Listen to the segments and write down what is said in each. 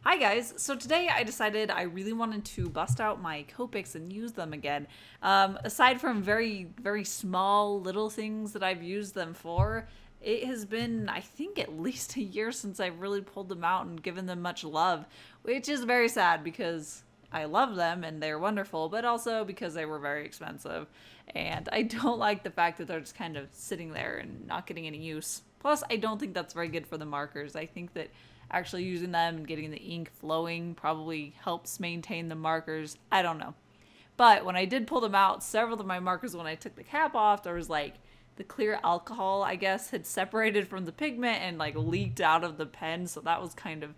Hi guys, so today I decided I really wanted to bust out my Copics and use them again. Aside from very small little things that I've used them for, it has been, I think, at least a year since I've really pulled them out and given them much love, which is very sad because I love them and they're wonderful, but also because they were very expensive. And I don't like the fact that they're just kind of sitting there and not getting any use. Plus, I don't think that's very good for the markers. I think that actually using them and getting the ink flowing probably helps maintain the markers. I don't know. But when I did pull them out, several of my markers, when I took the cap off, there was like the clear alcohol, I guess, had separated from the pigment and like leaked out of the pen. So that was kind of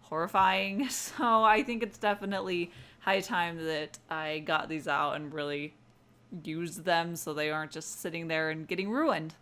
horrifying. So I think it's definitely high time that I got these out and really used them so they aren't just sitting there and getting ruined.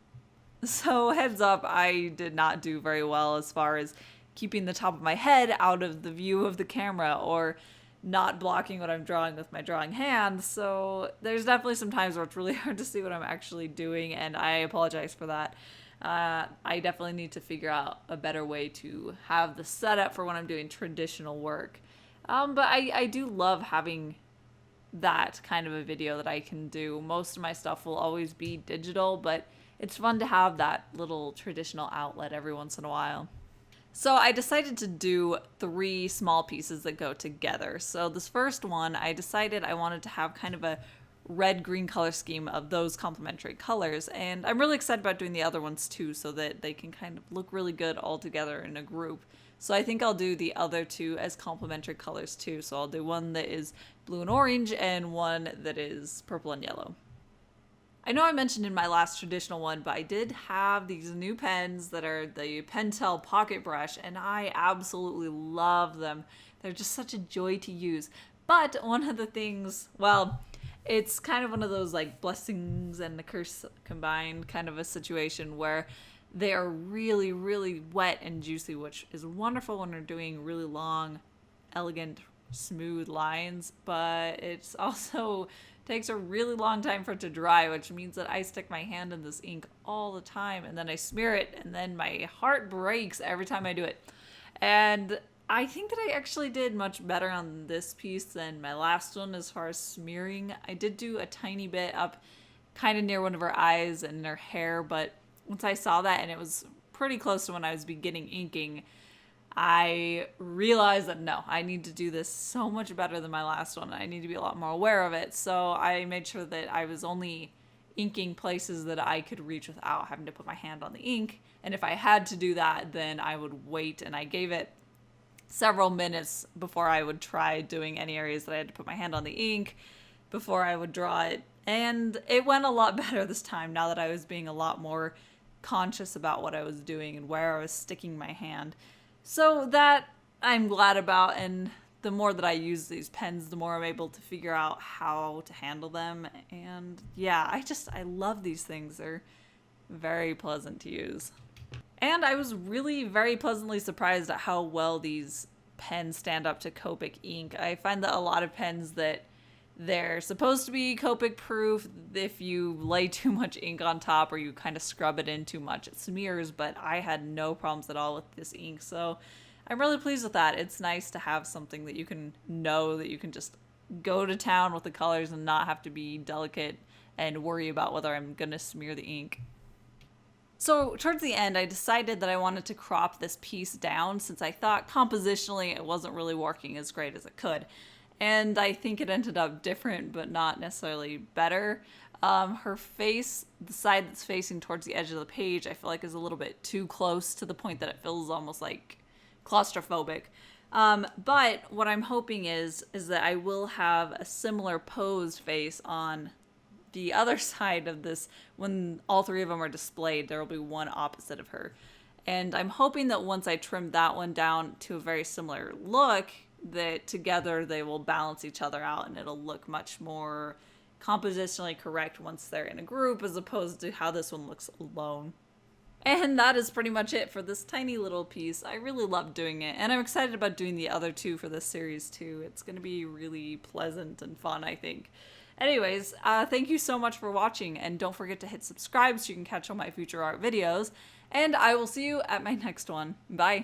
So heads up, I did not do very well as far as keeping the top of my head out of the view of the camera or not blocking what I'm drawing with my drawing hand. So there's definitely some times where it's really hard to see what I'm actually doing, and I apologize for that. I definitely need to figure out a better way to have the setup for when I'm doing traditional work. But I do love having that kind of a video that I can do. Most of my stuff will always be digital, but it's fun to have that little traditional outlet every once in a while. So I decided to do 3 small pieces that go together. So this first one, I decided I wanted to have kind of a red-green color scheme of those complementary colors. And I'm really excited about doing the other ones too, so that they can kind of look really good all together in a group. So I think I'll do the other 2 as complementary colors too. So I'll do one that is blue and orange and one that is purple and yellow. I know I mentioned in my last traditional one, but I did have these new pens that are the Pentel Pocket Brush, and I absolutely love them. They're just such a joy to use. But one of the things, well, it's kind of one of those like blessings and a curse combined kind of a situation where they are really wet and juicy, which is wonderful when we're doing really long, elegant, smooth lines, but it's also takes a really long time for it to dry, which means that I stick my hand in this ink all the time and then I smear it and then my heart breaks every time I do it. And I think that I actually did much better on this piece than my last one as far as smearing. I did do a tiny bit up kind of near one of her eyes and her hair, but once I saw that and it was pretty close to when I was beginning inking, I realized that no, I need to do this so much better than my last one. I need to be a lot more aware of it. So I made sure that I was only inking places that I could reach without having to put my hand on the ink. And if I had to do that, then I would wait. And I gave it several minutes before I would try doing any areas that I had to put my hand on the ink before I would draw it. And it went a lot better this time now that I was being a lot more conscious about what I was doing and where I was sticking my hand. So that I'm glad about, and the more that I use these pens, the more I'm able to figure out how to handle them. And yeah, I love these things. They're very pleasant to use. And I was really very pleasantly surprised at how well these pens stand up to Copic ink. I find that a lot of pens that they're supposed to be Copic proof, if you lay too much ink on top or you kind of scrub it in too much, it smears, but I had no problems at all with this ink. So I'm really pleased with that. It's nice to have something that you can know that you can just go to town with the colors and not have to be delicate and worry about whether I'm going to smear the ink. So towards the end, I decided that I wanted to crop this piece down since I thought compositionally it wasn't really working as great as it could. And I think it ended up different, but not necessarily better. Her face, the side that's facing towards the edge of the page, I feel like is a little bit too close to the point that it feels almost like claustrophobic. But what I'm hoping is that I will have a similar posed face on the other side of this. When all 3 of them are displayed, there will be one opposite of her. And I'm hoping that once I trim that one down to a very similar look, that together they will balance each other out and it'll look much more compositionally correct once they're in a group as opposed to how this one looks alone. And that is pretty much it for this tiny little piece. I really love doing it, and I'm excited about doing the other 2 for this series too. It's going to be really pleasant and fun, I think. Anyways, thank you so much for watching, and don't forget to hit subscribe so you can catch all my future art videos, and I will see you at my next one. Bye!